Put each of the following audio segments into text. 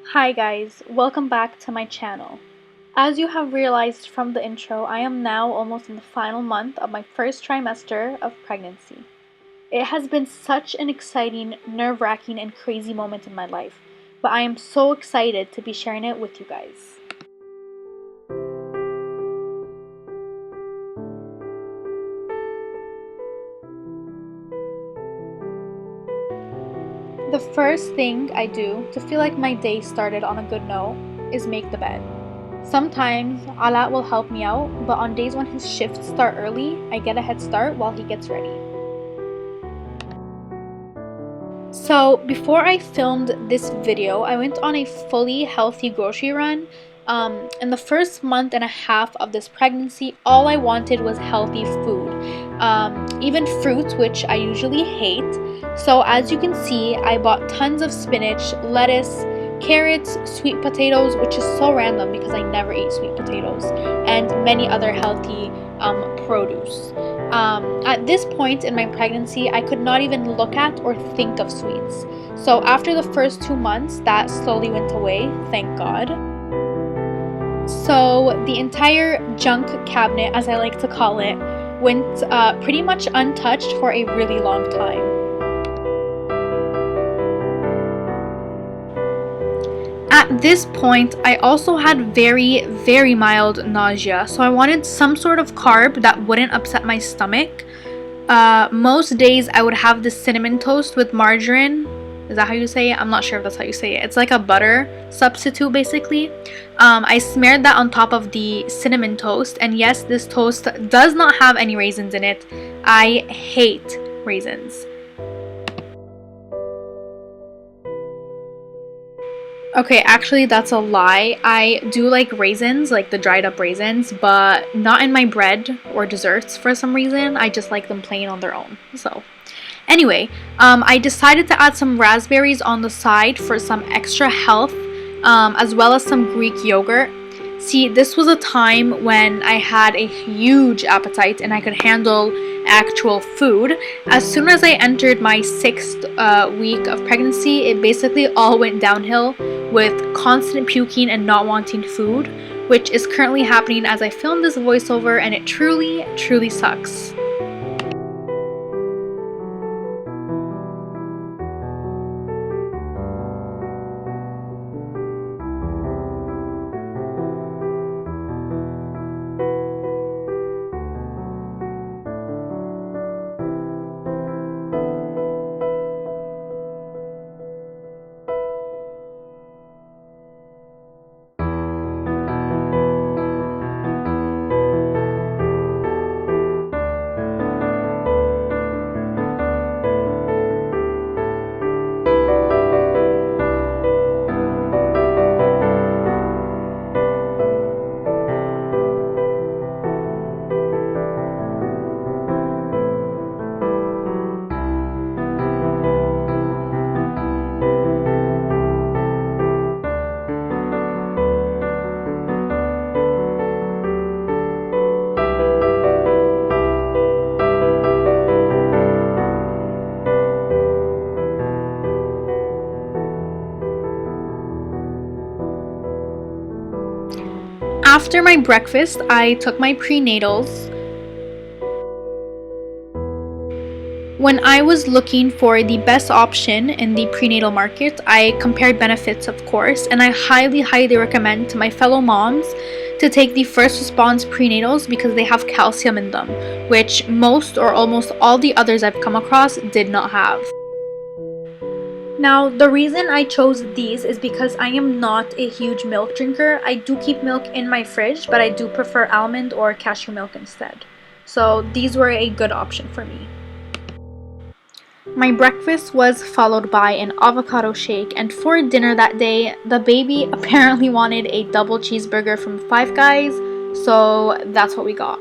Hi guys, welcome back to my channel. As you have realized from the intro, I am now almost in the final month of my first trimester of pregnancy. It has been such an exciting, nerve-wracking, and crazy moment in my life, but I am so excited to be sharing it with you guys. The first thing I do to feel like my day started on a good note is make the bed. Sometimes Alat will help me out, but on days when his shifts start early, I get a head start while he gets ready. So before I filmed this video, I went on a fully healthy grocery run. In the first month and a half of this pregnancy, all I wanted was healthy food, even fruits, which I usually hate. So as you can see, I bought tons of spinach, lettuce, carrots, sweet potatoes, which is so random because I never ate sweet potatoes, and many other healthy produce. At this point in my pregnancy, I could not even look at or think of sweets. So after the first 2 months, that slowly went away, thank God. So the entire junk cabinet, as I like to call it, went pretty much untouched for a really long time. At this point, I also had very, very mild nausea, so I wanted some sort of carb that wouldn't upset my stomach. Most days I would have the cinnamon toast with margarine. Is that how you say it? I'm not sure if that's how you say it. It's like a butter substitute basically. I smeared that on top of the cinnamon toast, and yes, this toast does not have any raisins in it. I hate raisins. Okay, actually that's a lie. I do like raisins, like the dried up raisins, but not in my bread or desserts for some reason. I just like them plain on their own. So anyway, I decided to add some raspberries on the side for some extra health, as well as some Greek yogurt. See, this was a time when I had a huge appetite and I could handle actual food. As soon as I entered my 6th week of pregnancy, it basically all went downhill with constant puking and not wanting food, which is currently happening as I film this voiceover, and it truly, truly sucks. After my breakfast, I took my prenatals. When I was looking for the best option in the prenatal market, I compared benefits, of course, and I highly, highly recommend to my fellow moms to take the First Response prenatals because they have calcium in them, which most or almost all the others I've come across did not have. Now, the reason I chose these is because I am not a huge milk drinker. I do keep milk in my fridge, but I do prefer almond or cashew milk instead. So these were a good option for me. My breakfast was followed by an avocado shake, and for dinner that day, the baby apparently wanted a double cheeseburger from Five Guys, so that's what we got.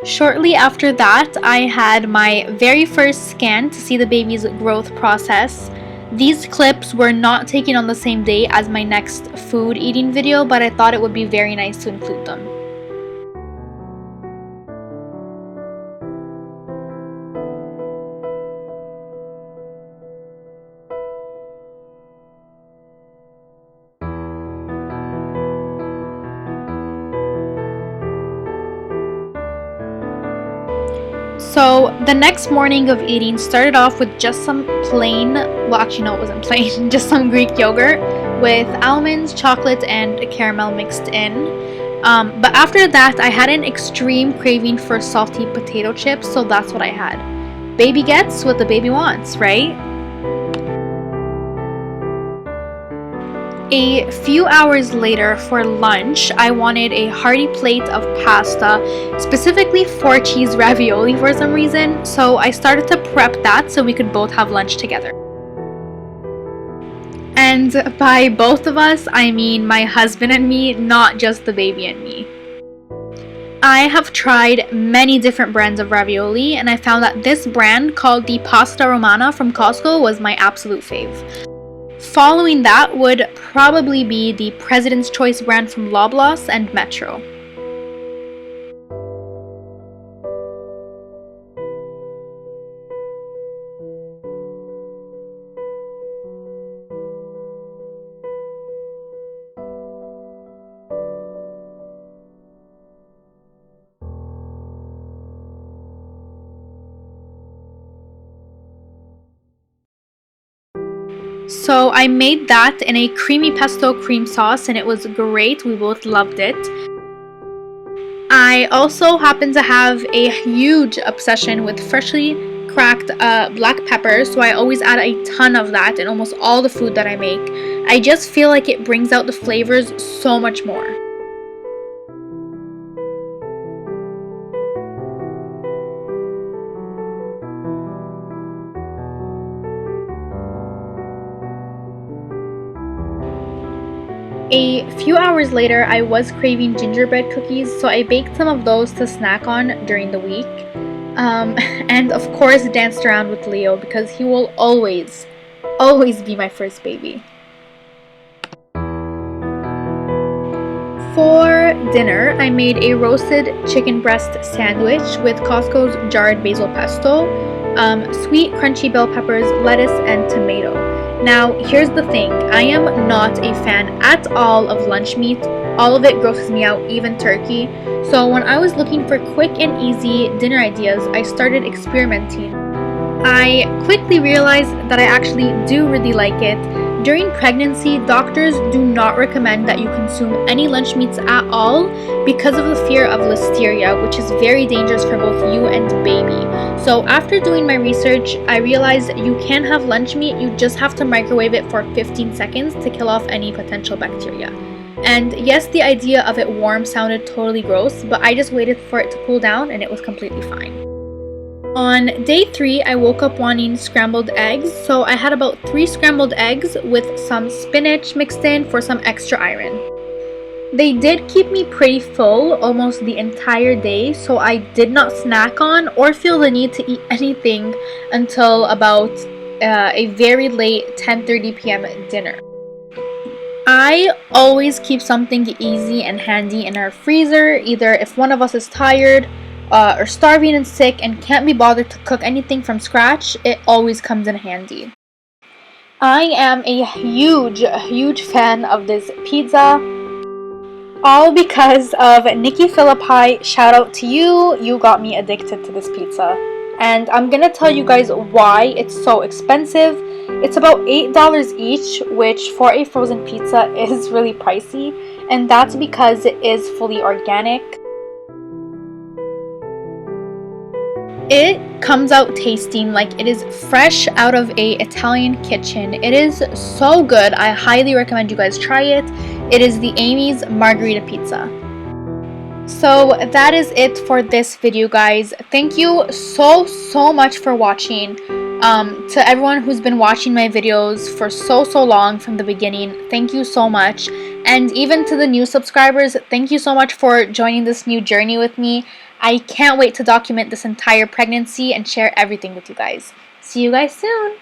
Shortly after that, I had my very first scan to see the baby's growth process. These clips were not taken on the same day as my next food eating video, but I thought it would be very nice to include them. So the next morning of eating started off with just some plain, well, actually, no, it wasn't plain, just some Greek yogurt with almonds, chocolate, and caramel mixed in. But after that, I had an extreme craving for salty potato chips, so that's what I had. Baby gets what the baby wants, right? A few hours later for lunch, I wanted a hearty plate of pasta, specifically 4-cheese ravioli for some reason, so I started to prep that so we could both have lunch together. And by both of us, I mean my husband and me, not just the baby and me. I have tried many different brands of ravioli, and I found that this brand called the Pasta Romana from Costco was my absolute fave. Following that would probably be the President's Choice brand from Loblaws and Metro. So I made that in a creamy pesto cream sauce and it was great. We both loved it. I also happen to have a huge obsession with freshly cracked black pepper, so I always add a ton of that in almost all the food that I make. I just feel like it brings out the flavors so much more. A few hours later, I was craving gingerbread cookies, so I baked some of those to snack on during the week. And of course, danced around with Leo because he will always be my first baby. For dinner, I made a roasted chicken breast sandwich with Costco's jarred basil pesto, sweet crunchy bell peppers, lettuce, and tomato. Now, here's the thing. I am not a fan at all of lunch meat. All of it grosses me out, even turkey. So when I was looking for quick and easy dinner ideas, I started experimenting. I quickly realized that I actually do really like it. During pregnancy, doctors do not recommend that you consume any lunch meats at all because of the fear of listeria, which is very dangerous for both you and baby. So after doing my research, I realized that you can have lunch meat, you just have to microwave it for 15 seconds to kill off any potential bacteria. And yes, the idea of it warm sounded totally gross, but I just waited for it to cool down and it was completely fine. On day 3, I woke up wanting scrambled eggs, so I had about 3 scrambled eggs with some spinach mixed in for some extra iron. They did keep me pretty full almost the entire day, so I did not snack on or feel the need to eat anything until about a very late 10:30 p.m. dinner. I always keep something easy and handy in our freezer, either if one of us is tired, or starving and sick and can't be bothered to cook anything from scratch, it always comes in handy. I am a huge fan of this pizza, all because of Nikki Philippi. Shout out to you, you got me addicted to this pizza. And I'm gonna tell you guys why it's so expensive. It's about $8 each, which for a frozen pizza is really pricey, and that's because it is fully organic. It comes out tasting like it is fresh out of an Italian kitchen. It is so good. I highly recommend you guys try it. It is the Amy's Margherita Pizza. So that is it for this video, guys. Thank you so much for watching. To everyone who's been watching my videos for so long from the beginning, thank you so much. And even to the new subscribers, thank you so much for joining this new journey with me. I can't wait to document this entire pregnancy and share everything with you guys. See you guys soon!